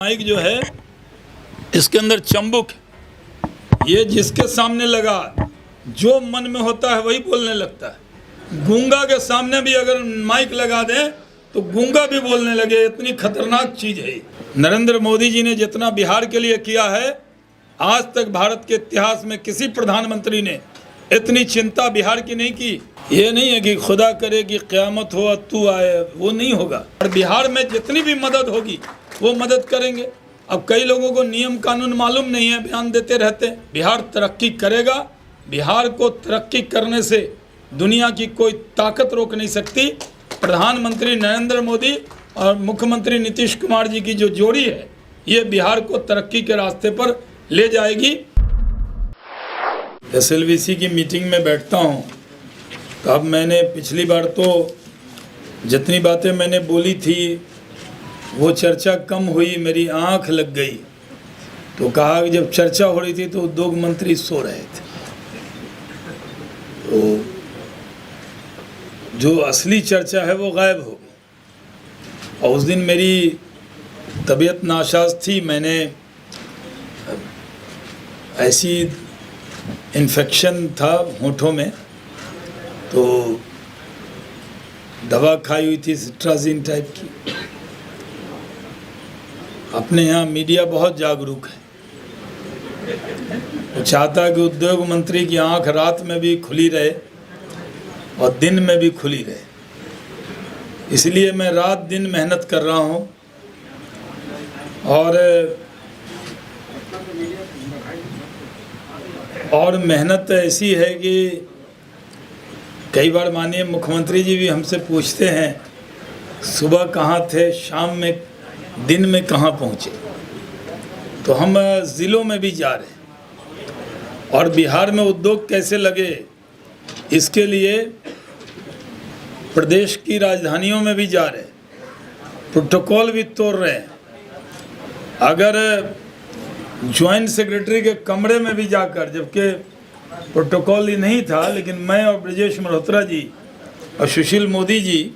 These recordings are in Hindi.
माइक जो है इसके अंदर चंबुक है। ये जिसके सामने लगा जो मन में होता है वही बोलने लगता है। गूंगा के सामने भी अगर माइक लगा दें तो गूंगा भी बोलने लगे। इतनी खतरनाक चीज है। नरेंद्र मोदी जी ने जितना बिहार के लिए किया है, आज तक भारत के इतिहास में किसी प्रधानमंत्री ने इतनी चिंता बिहार की नहीं की। ये नहीं है कि खुदा करे कि क़यामत हो तू आए, वो नहीं होगा। और बिहार में जितनी भी मदद होगी वो मदद करेंगे। अब कई लोगों को नियम कानून मालूम नहीं है, बयान देते रहते हैं। बिहार तरक्की करेगा। बिहार को तरक्की करने से दुनिया की कोई ताकत रोक नहीं सकती। प्रधानमंत्री नरेंद्र मोदी और मुख्यमंत्री नीतीश कुमार जी की जो जोड़ी है, ये बिहार को तरक्की के रास्ते पर ले जाएगी। SLVC की मीटिंग में बैठता हूँ तो अब मैंने पिछली बार तो जितनी बातें मैंने बोली थी वो चर्चा कम हुई, मेरी आंख लग गई। तो कहा कि जब चर्चा हो रही थी तो उद्योग मंत्री सो रहे थे, तो जो असली चर्चा है वो गायब हो गई। और उस दिन मेरी तबीयत नासाज थी, मैंने ऐसी इन्फेक्शन था होंठों में, तो दवा खाई हुई थी सिट्राजिन टाइप की। अपने यहाँ मीडिया बहुत जागरूक है। वो चाहता कि उद्योग मंत्री की आंख रात में भी खुली रहे और दिन में भी खुली रहे। इसलिए मैं रात दिन मेहनत कर रहा हूँ। और मेहनत ऐसी है कि कई बार माननीय मुख्यमंत्री जी भी हमसे पूछते हैं, सुबह कहाँ थे, शाम में दिन में कहाँ पहुँचे। तो हम ज़िलों में भी जा रहे हैं और बिहार में उद्योग कैसे लगे इसके लिए प्रदेश की राजधानियों में भी जा रहे हैं, प्रोटोकॉल भी तोड़ रहे हैं। अगर ज्वाइंट सेक्रेटरी के कमरे में भी जाकर, जबकि प्रोटोकॉल ही नहीं था, लेकिन मैं और ब्रजेश मल्होत्रा जी और सुशील मोदी जी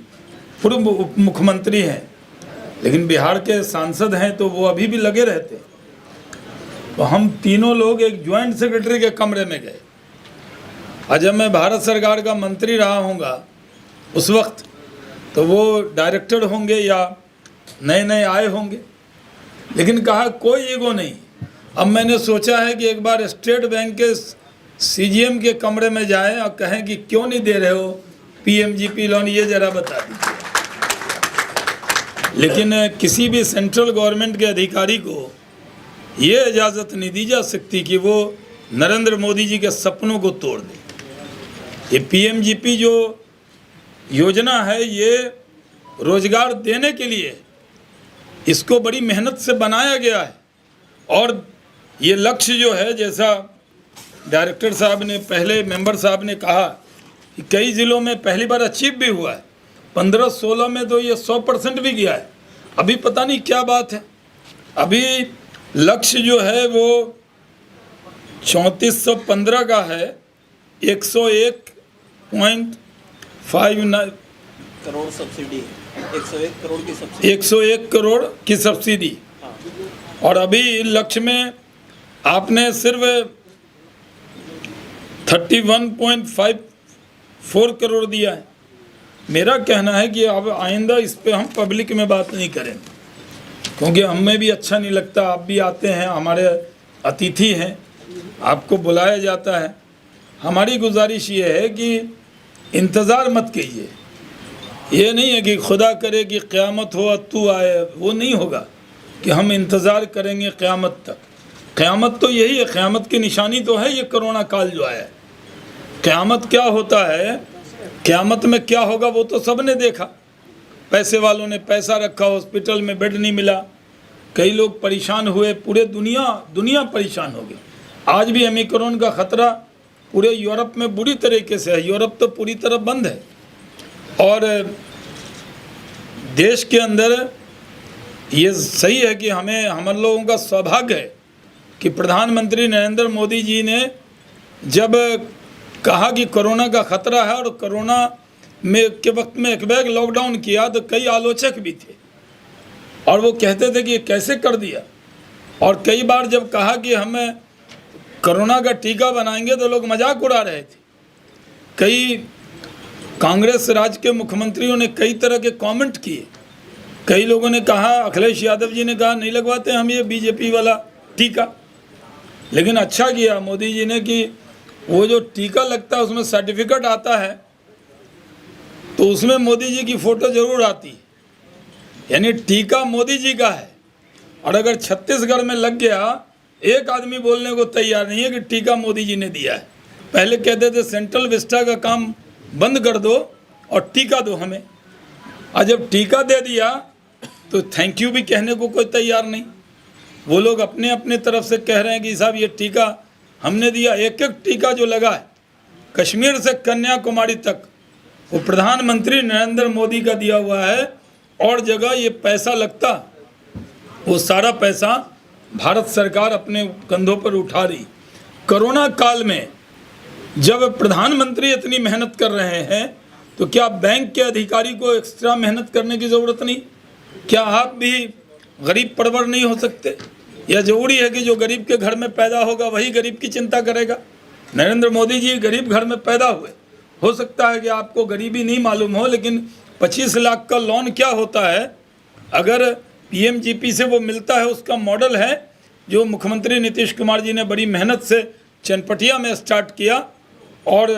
पूर्व उप मुख्यमंत्री हैं लेकिन बिहार के सांसद हैं, तो वो अभी भी लगे रहते। तो हम तीनों लोग एक ज्वाइंट सेक्रेटरी के कमरे में गए। और जब मैं भारत सरकार का मंत्री रहा हूँगा उस वक्त, तो वो डायरेक्टर होंगे या नए नए आए होंगे, लेकिन कहा कोई ईगो नहीं। अब मैंने सोचा है कि एक बार स्टेट बैंक के CGM के कमरे में जाएं और कहें कि क्यों नहीं दे रहे हो PMGP लोन, ये ज़रा बता दीजिए। लेकिन किसी भी सेंट्रल गवर्नमेंट के अधिकारी को ये इजाज़त नहीं दी जा सकती कि वो नरेंद्र मोदी जी के सपनों को तोड़ दे। ये PMGP जो योजना है, ये रोजगार देने के लिए इसको बड़ी मेहनत से बनाया गया है। और ये लक्ष्य जो है, जैसा डायरेक्टर साहब ने, पहले मेंबर साहब ने कहा कि कई ज़िलों में पहली बार अचीव भी हुआ है। 15-16 में तो ये 100% भी गया है। अभी पता नहीं क्या बात है। अभी लक्ष्य जो है वो 3415 का है, 101.59 करोड़ सब्सिडी, 101 करोड़ की सब्सिडी, 101 करोड़ की सब्सिडी। और अभी लक्ष्य में आपने सिर्फ 31.54 करोड़ दिया है। मेरा कहना है कि अब आइंदा इस पे हम पब्लिक में बात नहीं करें, क्योंकि हमें भी अच्छा नहीं लगता। आप भी आते हैं, हमारे अतिथि हैं, आपको बुलाया जाता है। हमारी गुजारिश ये है कि इंतज़ार मत कीजिए। ये नहीं है कि खुदा करे कि क़यामत हो तू आए, वो नहीं होगा कि हम इंतज़ार करेंगे क़यामत तक। क़यामत तो यही है, क़यामत की निशानी तो है ये कोरोना काल जो आया है। क़यामत क्या होता है, क़यामत में क्या होगा वो तो सब ने देखा। पैसे वालों ने पैसा रखा, हॉस्पिटल में बेड नहीं मिला, कई लोग परेशान हुए, पूरे दुनिया परेशान हो गई। आज भी ओमिक्रॉन का ख़तरा पूरे यूरोप में बुरी तरीके से है। यूरोप तो पूरी तरह बंद है। और देश के अंदर ये सही है कि हम लोगों का सौभाग्य है कि प्रधानमंत्री नरेंद्र मोदी जी ने जब कहा कि कोरोना का ख़तरा है और कोरोना में के वक्त में एक बैग लॉकडाउन किया, तो कई आलोचक भी थे और वो कहते थे कि ये कैसे कर दिया। और कई बार जब कहा कि हमें कोरोना का टीका बनाएंगे तो लोग मजाक उड़ा रहे थे। कई कांग्रेस राज्य के मुख्यमंत्रियों ने कई तरह के कमेंट किए। कई लोगों ने कहा, अखिलेश यादव जी ने कहा नहीं लगवाते हम ये बीजेपी वाला टीका। लेकिन अच्छा किया मोदी जी ने कि वो जो टीका लगता है उसमें सर्टिफिकेट आता है, तो उसमें मोदी जी की फ़ोटो ज़रूर आती है, यानी टीका मोदी जी का है। और अगर छत्तीसगढ़ में लग गया, एक आदमी बोलने को तैयार नहीं है कि टीका मोदी जी ने दिया है। पहले कहते थे सेंट्रल विस्टा का काम बंद कर दो और टीका दो हमें, और जब टीका दे दिया तो थैंक यू भी कहने को कोई तैयार नहीं। वो लोग अपने अपने तरफ से कह रहे हैं कि साहब ये टीका हमने दिया। एक एक टीका जो लगा है कश्मीर से कन्याकुमारी तक, वो प्रधानमंत्री नरेंद्र मोदी का दिया हुआ है। और जगह ये पैसा लगता, वो सारा पैसा भारत सरकार अपने कंधों पर उठा रही। कोरोना काल में जब प्रधानमंत्री इतनी मेहनत कर रहे हैं तो क्या बैंक के अधिकारी को एक्स्ट्रा मेहनत करने की ज़रूरत नहीं? क्या आप भी गरीब परवर नहीं हो सकते? या ज़रूरी है कि जो गरीब के घर में पैदा होगा वही गरीब की चिंता करेगा? नरेंद्र मोदी जी गरीब घर में पैदा हुए, हो सकता है कि आपको गरीबी नहीं मालूम हो, लेकिन 25 लाख का लोन क्या होता है अगर पीएमजीपी से वो मिलता है, उसका मॉडल है जो मुख्यमंत्री नीतीश कुमार जी ने बड़ी मेहनत से चनपटिया में स्टार्ट किया। और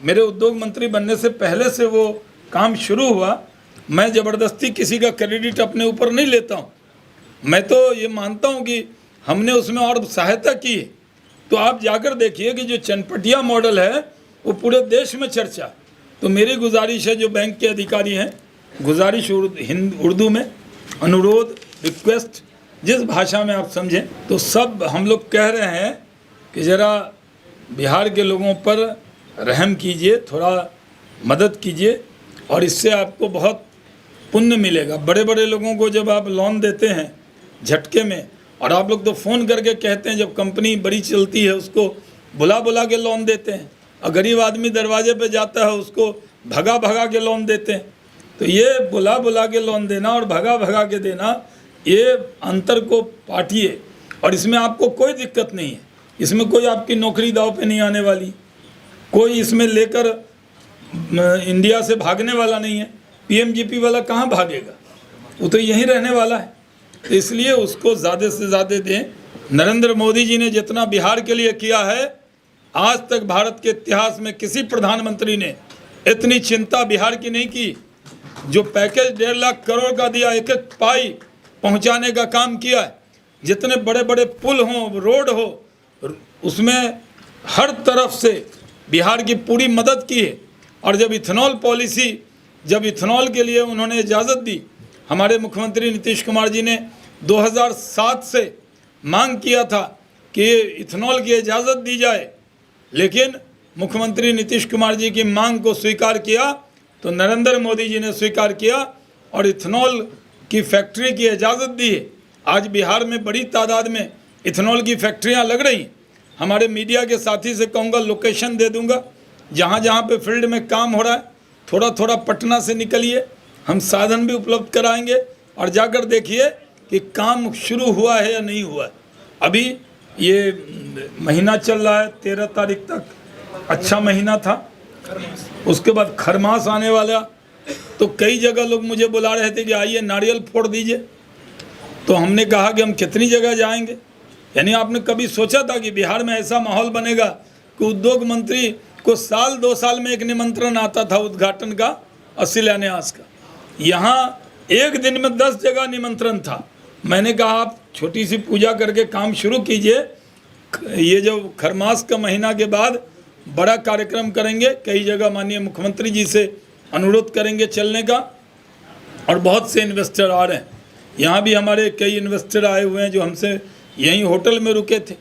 मेरे उद्योग मंत्री बनने से पहले से वो काम शुरू हुआ। मैं ज़बरदस्ती किसी का क्रेडिट अपने ऊपर नहीं लेता हूँ, मैं तो ये मानता हूँ कि हमने उसमें और सहायता की है। तो आप जाकर देखिए कि जो चनपटिया मॉडल है वो पूरे देश में चर्चा। तो मेरी गुजारिश है जो बैंक के अधिकारी हैं, गुजारिश उर्दू में, अनुरोध, रिक्वेस्ट, जिस भाषा में आप समझें, तो सब हम लोग कह रहे हैं कि ज़रा बिहार के लोगों पर रहम कीजिए, थोड़ा मदद कीजिए और इससे आपको बहुत पुण्य मिलेगा। बड़े बड़े लोगों को जब आप लोन देते हैं झटके में, और आप लोग तो फ़ोन करके कहते हैं, जब कंपनी बड़ी चलती है उसको बुला बुला के लोन देते हैं, और गरीब आदमी दरवाजे पे जाता है उसको भगा भगा के लोन देते हैं। तो ये बुला बुला के लोन देना और भगा भगा के देना, ये अंतर को पाटिए। और इसमें आपको कोई दिक्कत नहीं है, इसमें कोई आपकी नौकरी दाव पे नहीं आने वाली, कोई इसमें लेकर इंडिया से भागने वाला नहीं है। पीएमजीपी वाला कहाँ भागेगा, वो तो यहीं रहने वाला है। तो इसलिए उसको ज़्यादा से ज़्यादा दें। नरेंद्र मोदी जी ने जितना बिहार के लिए किया है, आज तक भारत के इतिहास में किसी प्रधानमंत्री ने इतनी चिंता बिहार की नहीं की। जो पैकेज 1.5 लाख करोड़ का दिया, एक एक पाई पहुंचाने का काम किया है। जितने बड़े बड़े पुल हों, रोड हो, उसमें हर तरफ से बिहार की पूरी मदद की है। और जब इथेनॉल पॉलिसी, जब इथेनॉल के लिए उन्होंने इजाज़त दी, हमारे मुख्यमंत्री नीतीश कुमार जी ने 2007 से मांग किया था कि इथेनॉल की इजाज़त दी जाए, लेकिन मुख्यमंत्री नीतीश कुमार जी की मांग को स्वीकार किया तो नरेंद्र मोदी जी ने स्वीकार किया और इथेनॉल की फैक्ट्री की इजाज़त दी है। आज बिहार में बड़ी तादाद में इथेनॉल की फैक्ट्रियां लग रही। हमारे मीडिया के साथी से कहूँगा, लोकेशन दे दूँगा, जहाँ जहाँ पे फील्ड में काम हो रहा है, थोड़ा थोड़ा पटना से निकलिए, हम साधन भी उपलब्ध कराएंगे और जाकर देखिए कि काम शुरू हुआ है या नहीं हुआ है। अभी ये महीना चल रहा है, 13 तारीख तक अच्छा महीना था, उसके बाद खरमास आने वाला। तो कई जगह लोग मुझे बुला रहे थे कि आइए नारियल फोड़ दीजिए। तो हमने कहा कि हम कितनी जगह जाएंगे। यानी आपने कभी सोचा था कि बिहार में ऐसा माहौल बनेगा कि उद्योग मंत्री को साल 2 साल में एक निमंत्रण आता था उद्घाटन का और शिलान्यास का? यहाँ एक दिन में 10 जगह निमंत्रण था। मैंने कहा आप छोटी सी पूजा करके काम शुरू कीजिए, ये जो खरमास का महीना के बाद बड़ा कार्यक्रम करेंगे। कई जगह माननीय मुख्यमंत्री जी से अनुरोध करेंगे चलने का। और बहुत से इन्वेस्टर आ रहे हैं, यहाँ भी हमारे कई इन्वेस्टर आए हुए हैं जो हमसे यहीं होटल में रुके थे।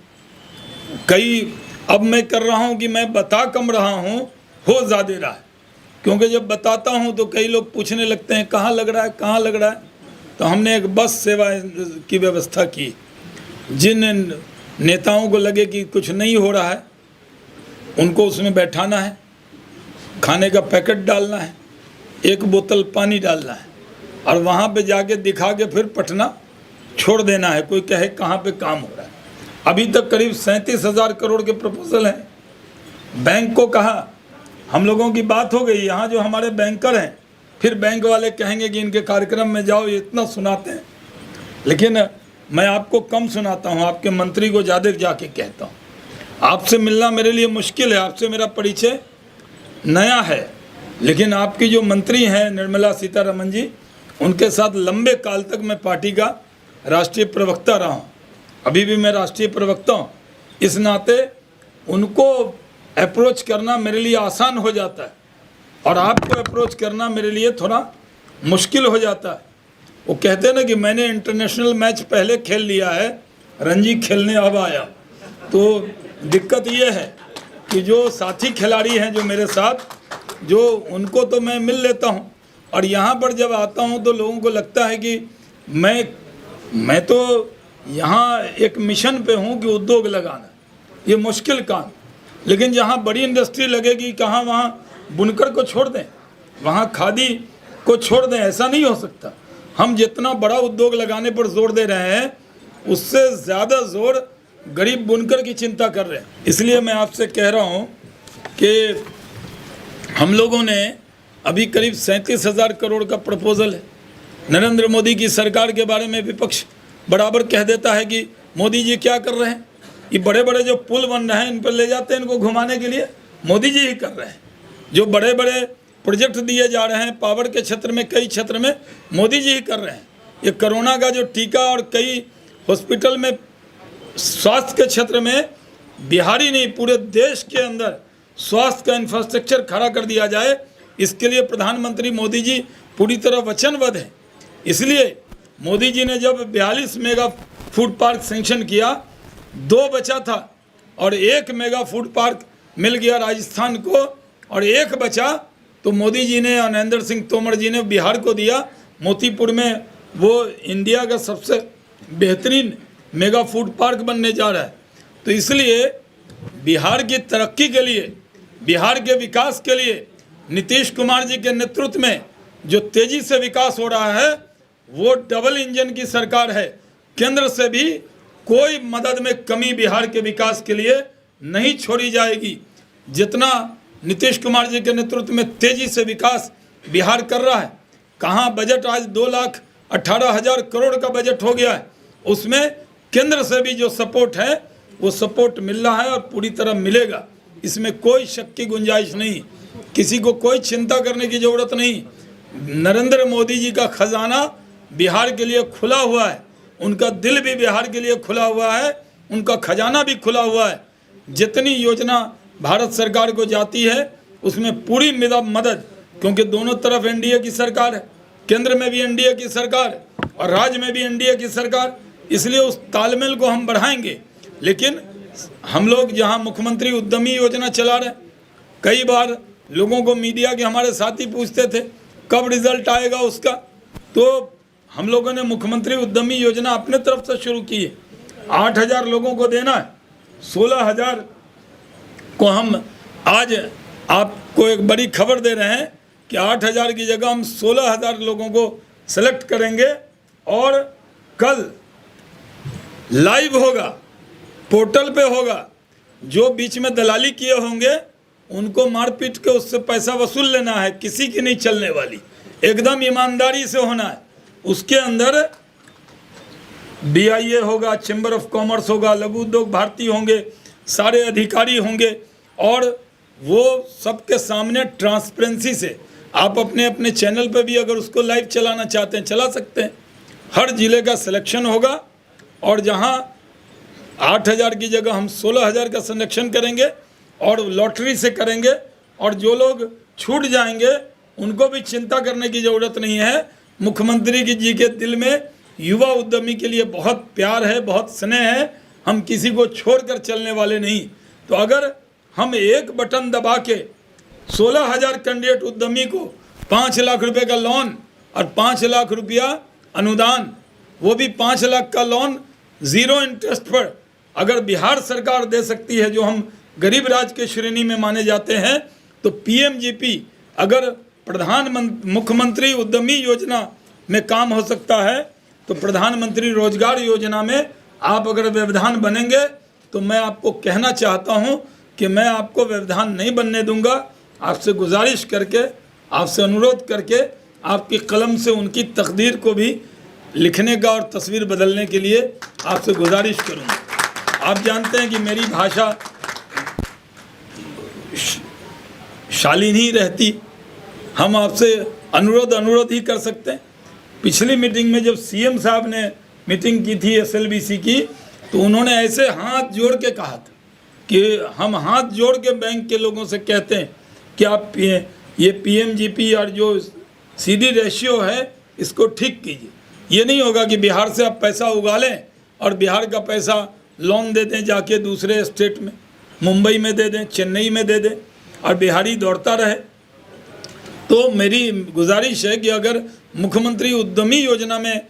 कई अब मैं कर रहा हूँ कि मैं बता कम रहा हूँ, हो ज़्यादा रहा है, क्योंकि जब बताता हूँ तो कई लोग पूछने लगते हैं कहाँ लग रहा है, कहाँ लग रहा है। तो हमने एक बस सेवा की व्यवस्था की। जिन नेताओं को लगे कि कुछ नहीं हो रहा है उनको उसमें बैठाना है, खाने का पैकेट डालना है, 1 बोतल पानी डालना है, और वहाँ पे जाके दिखा के फिर पटना छोड़ देना है, कोई कहे कहाँ पे काम हो रहा है। अभी तक करीब 37,000 करोड़ के प्रपोजल हैं। बैंक को कहा, हम लोगों की बात हो गई, यहाँ जो हमारे बैंकर हैं फिर बैंक वाले कहेंगे कि इनके कार्यक्रम में जाओ, ये इतना सुनाते हैं, लेकिन मैं आपको कम सुनाता हूँ, आपके मंत्री को ज़्यादा जाके कहता हूँ। आपसे मिलना मेरे लिए मुश्किल है, आपसे मेरा परिचय नया है, लेकिन आपकी जो मंत्री हैं निर्मला सीतारमण जी, उनके साथ लंबे काल तक मैं पार्टी का राष्ट्रीय प्रवक्ता रहा हूँ, अभी भी मैं राष्ट्रीय प्रवक्ता हूँ। इस नाते उनको अप्रोच करना मेरे लिए आसान हो जाता है और आपको अप्रोच करना मेरे लिए थोड़ा मुश्किल हो जाता है। वो कहते हैं ना कि मैंने इंटरनेशनल मैच पहले खेल लिया है, रणजी खेलने अब आया। तो दिक्कत ये है कि जो साथी खिलाड़ी हैं जो मेरे साथ, जो उनको तो मैं मिल लेता हूँ और यहाँ पर जब आता हूँ तो लोगों को लगता है कि मैं तो यहाँ एक मिशन पे हूँ कि उद्योग लगाना, ये मुश्किल काम। लेकिन जहाँ बड़ी इंडस्ट्री लगेगी, कहाँ वहाँ बुनकर को छोड़ दें, वहाँ खादी को छोड़ दें, ऐसा नहीं हो सकता। हम जितना बड़ा उद्योग लगाने पर जोर दे रहे हैं, उससे ज़्यादा जोर गरीब बुनकर की चिंता कर रहे हैं। इसलिए मैं आपसे कह रहा हूँ कि हम लोगों ने अभी करीब 37,000 करोड़ का प्रपोजल है। नरेंद्र मोदी की सरकार के बारे में विपक्ष बराबर कह देता है कि मोदी जी क्या कर रहे हैं, ये बड़े बड़े जो पुल बन रहे हैं इन पर ले जाते हैं, इनको घुमाने के लिए मोदी जी ही कर रहे हैं। जो बड़े बड़े प्रोजेक्ट दिए जा रहे हैं पावर के क्षेत्र में, कई क्षेत्र में मोदी जी ही कर रहे हैं। ये कोरोना का जो टीका और कई हॉस्पिटल में स्वास्थ्य के क्षेत्र में बिहारी नहीं पूरे देश के अंदर स्वास्थ्य का इंफ्रास्ट्रक्चर खड़ा कर दिया जाए, इसके लिए प्रधानमंत्री मोदी जी पूरी तरह वचनबद्ध हैं। इसलिए मोदी जी ने जब 42 मेगा फूड पार्क सेंक्शन किया, 2 बचा था और 1 मेगा फूड पार्क मिल गया राजस्थान को और 1 बचा तो मोदी जी ने और नरेंद्र सिंह तोमर जी ने बिहार को दिया। मोतीपुर में वो इंडिया का सबसे बेहतरीन मेगा फूड पार्क बनने जा रहा है। तो इसलिए बिहार की तरक्की के लिए, बिहार के विकास के लिए नीतीश कुमार जी के नेतृत्व में जो तेजी से विकास हो रहा है, वो डबल इंजन की सरकार है। केंद्र से भी कोई मदद में कमी बिहार के विकास के लिए नहीं छोड़ी जाएगी। जितना नीतीश कुमार जी के नेतृत्व में तेजी से विकास बिहार कर रहा है, कहाँ बजट आज 2,18,000 करोड़ का बजट हो गया है, उसमें केंद्र से भी जो सपोर्ट है वो सपोर्ट मिल रहा है और पूरी तरह मिलेगा। इसमें कोई शक की गुंजाइश नहीं, किसी को कोई चिंता करने की ज़रूरत नहीं। नरेंद्र मोदी जी का खजाना बिहार के लिए खुला हुआ है, उनका दिल भी बिहार के लिए खुला हुआ है, उनका खजाना भी खुला हुआ है। जितनी योजना भारत सरकार को जाती है उसमें पूरी मदद, क्योंकि दोनों तरफ एनडीए की सरकार है, केंद्र में भी एनडीए की सरकार है और राज्य में भी एनडीए की सरकार, इसलिए उस तालमेल को हम बढ़ाएंगे। लेकिन हम लोग जहां मुख्यमंत्री उद्यमी योजना चला रहे हैं, कई बार लोगों को मीडिया के हमारे साथी पूछते थे कब रिजल्ट आएगा उसका, तो हम लोगों ने मुख्यमंत्री उद्यमी योजना अपने तरफ से शुरू की है। 8,000 लोगों को देना है, 16,000 को हम आज आपको एक बड़ी खबर दे रहे हैं कि 8,000 की जगह हम 16,000 लोगों को सेलेक्ट करेंगे और कल लाइव होगा, पोर्टल पे होगा। जो बीच में दलाली किए होंगे उनको मारपीट के उससे पैसा वसूल लेना है, किसी की नहीं चलने वाली, एकदम ईमानदारी से होना है। उसके अंदर BIA होगा, चैम्बर ऑफ कॉमर्स होगा, लघु उद्योग भारती होंगे, सारे अधिकारी होंगे और वो सबके सामने ट्रांसपेरेंसी से आप अपने अपने चैनल पे भी अगर उसको लाइव चलाना चाहते हैं चला सकते हैं। हर जिले का सिलेक्शन होगा और जहां 8,000 की जगह हम 16,000 का सिलेक्शन करेंगे और लॉटरी से करेंगे और जो लोग छूट जाएंगे उनको भी चिंता करने की ज़रूरत नहीं है। मुख्यमंत्री जी के दिल में युवा उद्यमी के लिए बहुत प्यार है, बहुत स्नेह है, हम किसी को छोड़कर चलने वाले नहीं। तो अगर हम एक बटन दबा के 16,000 कैंडिडेट उद्यमी को 5 लाख रुपए का लोन और 5 लाख रुपया अनुदान, वो भी 5 लाख का लोन 0 इंटरेस्ट पर अगर बिहार सरकार दे सकती है, जो हम गरीब राज्य के श्रेणी में माने जाते हैं, तो PMGP अगर मुख्यमंत्री उद्यमी योजना में काम हो सकता है तो प्रधानमंत्री रोजगार योजना में आप अगर व्यवधान बनेंगे तो मैं आपको कहना चाहता हूं कि मैं आपको व्यवधान नहीं बनने दूंगा। आपसे गुजारिश करके, आपसे अनुरोध करके, आपकी कलम से उनकी तकदीर को भी लिखने का और तस्वीर बदलने के लिए आपसे गुजारिश करूंगा। आप जानते हैं कि मेरी भाषा शालीन रहती, हम आपसे अनुरोध ही कर सकते हैं। पिछली मीटिंग में जब सीएम साहब ने मीटिंग की थी एसएलबीसी की, तो उन्होंने ऐसे हाथ जोड़ के कहा था कि हम हाथ जोड़ के बैंक के लोगों से कहते हैं कि आप ये पीएमजीपी और जो सीडी रेशियो है इसको ठीक कीजिए। ये नहीं होगा कि बिहार से आप पैसा उगा लें और बिहार का पैसा लोन दे दें जाके दूसरे स्टेट में, मुंबई में दे दें, चेन्नई में दे दें और बिहारी दौड़ता रहे। तो मेरी गुजारिश है कि अगर मुख्यमंत्री उद्यमी योजना में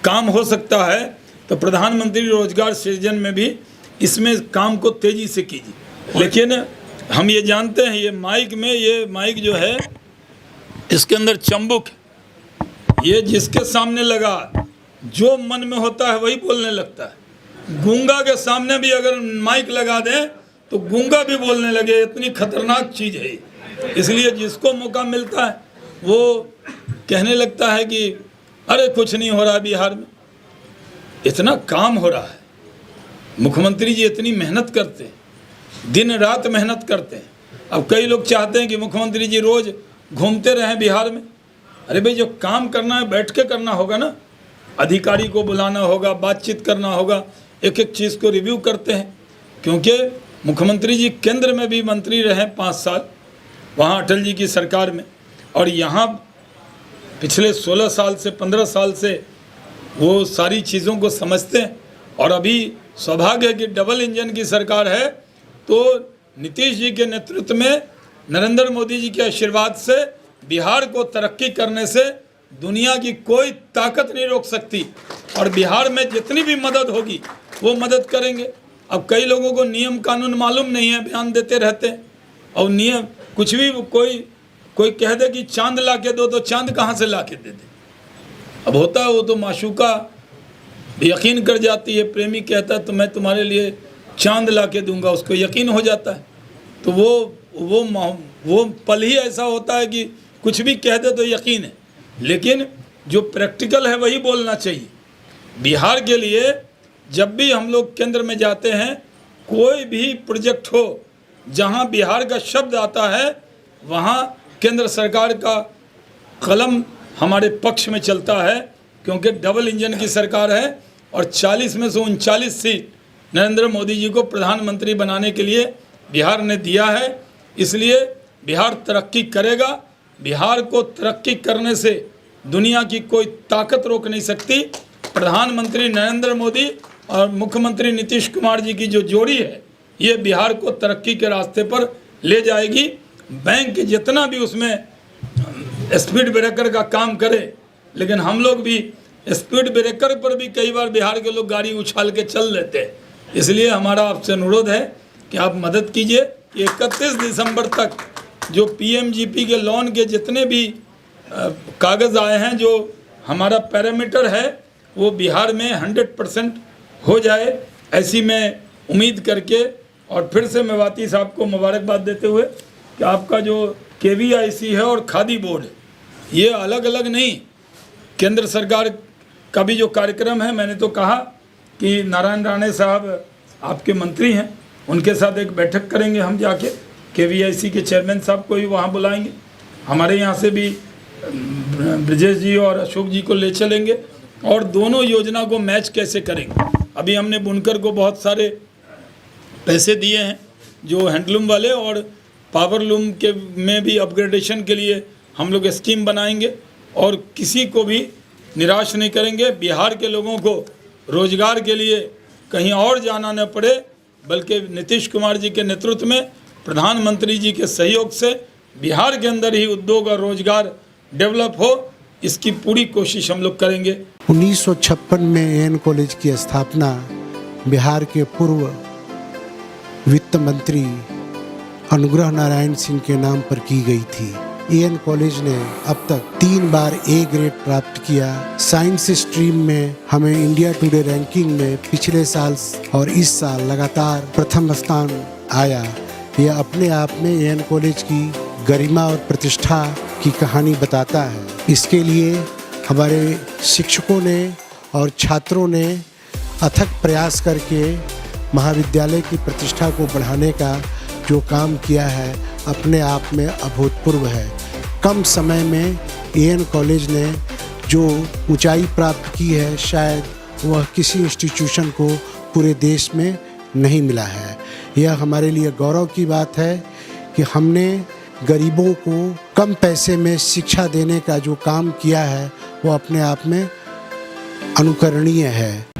काम हो सकता है तो प्रधानमंत्री रोजगार सृजन में भी इसमें काम को तेजी से कीजिए। लेकिन हम ये जानते हैं ये माइक जो है इसके अंदर चंबुक है, ये जिसके सामने लगा जो मन में होता है वही बोलने लगता है। गूंगा के सामने भी अगर माइक लगा दें तो गूंगा भी बोलने लगे, इतनी खतरनाक चीज़ है। इसलिए जिसको मौका मिलता है वो कहने लगता है कि अरे कुछ नहीं हो रहा बिहार में, इतना काम हो रहा है। मुख्यमंत्री जी इतनी मेहनत करते हैं, दिन रात मेहनत करते हैं। अब कई लोग चाहते हैं कि मुख्यमंत्री जी रोज़ घूमते रहें बिहार में। अरे भाई, जो काम करना है बैठ के करना होगा ना, अधिकारी को बुलाना होगा, बातचीत करना होगा, एक एक चीज़ को रिव्यू करते हैं। क्योंकि मुख्यमंत्री जी केंद्र में भी मंत्री रहे 5 साल, वहाँ अटल जी की सरकार में, और यहाँ पिछले 16 साल से 15 साल से वो सारी चीज़ों को समझते हैं। और अभी सौभाग्य है कि डबल इंजन की सरकार है, तो नीतीश जी के नेतृत्व में नरेंद्र मोदी जी के आशीर्वाद से बिहार को तरक्की करने से दुनिया की कोई ताकत नहीं रोक सकती। और बिहार में जितनी भी मदद होगी वो मदद करेंगे। अब कई लोगों को नियम कानून मालूम नहीं है, बयान देते रहते हैं, और नियम कुछ भी कोई कह दे कि चांद ला के दो, तो चांद कहाँ से ला के दे दे। अब होता है वो तो माशूका यकीन कर जाती है, प्रेमी कहता है तो मैं तुम्हारे लिए चांद ला के दूंगा, उसको यकीन हो जाता है। तो वो पल ही ऐसा होता है कि कुछ भी कह दे तो यकीन है। लेकिन जो प्रैक्टिकल है वही बोलना चाहिए। बिहार के लिए जब भी हम लोग केंद्र में जाते हैं, कोई भी प्रोजेक्ट हो जहां बिहार का शब्द आता है, वहां केंद्र सरकार का कलम हमारे पक्ष में चलता है। क्योंकि डबल इंजन की सरकार है और 40 में से 39 सीट नरेंद्र मोदी जी को प्रधानमंत्री बनाने के लिए बिहार ने दिया है। इसलिए बिहार तरक्की करेगा। बिहार को तरक्की करने से दुनिया की कोई ताकत रोक नहीं सकती। प्रधानमंत्री नरेंद्र मोदी और मुख्यमंत्री नीतीश कुमार जी की जो जोड़ी है, ये बिहार को तरक्की के रास्ते पर ले जाएगी। बैंक जितना भी उसमें स्पीड ब्रेकर का काम करे, लेकिन हम लोग भी स्पीड ब्रेकर पर भी कई बार बिहार के लोग गाड़ी उछाल के चल लेते हैं। इसलिए हमारा आपसे अनुरोध है कि आप मदद कीजिए। 31 दिसंबर तक जो पीएमजीपी के लोन के जितने भी कागज़ आए हैं, जो हमारा पैरामीटर है, वो बिहार में 100% हो जाए, ऐसी मैं उम्मीद करके, और फिर से मेवाती साहब को मुबारकबाद देते हुए कि आपका जो KVIC है और खादी बोर्ड है, ये अलग अलग नहीं, केंद्र सरकार का भी जो कार्यक्रम है, मैंने तो कहा कि नारायण राणे साहब आपके मंत्री हैं, उनके साथ एक बैठक करेंगे हम जाके, KVIC के चेयरमैन साहब को भी वहाँ बुलाएंगे, हमारे यहाँ से भी ब्रजेश जी और अशोक जी को ले चलेंगे, और दोनों योजना को मैच कैसे करेंगे। अभी हमने बुनकर को बहुत सारे पैसे दिए हैं जो हैंडलूम वाले, और पावरलूम के में भी अपग्रेडेशन के लिए हम लोग स्कीम बनाएंगे, और किसी को भी निराश नहीं करेंगे। बिहार के लोगों को रोजगार के लिए कहीं और जाना न पड़े, बल्कि नीतीश कुमार जी के नेतृत्व में, प्रधानमंत्री जी के सहयोग से बिहार के अंदर ही उद्योग और रोजगार डेवलप हो, इसकी पूरी कोशिश हम लोग करेंगे। 1956 में एन कॉलेज की स्थापना बिहार के पूर्व वित्त मंत्री अनुग्रह नारायण सिंह के नाम पर की गई थी। एएन कॉलेज ने अब तक 3 बार ए ग्रेड प्राप्त किया। साइंस स्ट्रीम में हमें इंडिया टुडे रैंकिंग में पिछले साल और इस साल लगातार प्रथम स्थान आया। यह अपने आप में एएन कॉलेज की गरिमा और प्रतिष्ठा की कहानी बताता है। इसके लिए हमारे शिक्षकों ने और छात्रों ने अथक प्रयास करके महाविद्यालय की प्रतिष्ठा को बढ़ाने का जो काम किया है अपने आप में अभूतपूर्व है। कम समय में एएन कॉलेज ने जो ऊंचाई प्राप्त की है शायद वह किसी इंस्टीट्यूशन को पूरे देश में नहीं मिला है। यह हमारे लिए गौरव की बात है कि हमने गरीबों को कम पैसे में शिक्षा देने का जो काम किया है वो अपने आप में अनुकरणीय है।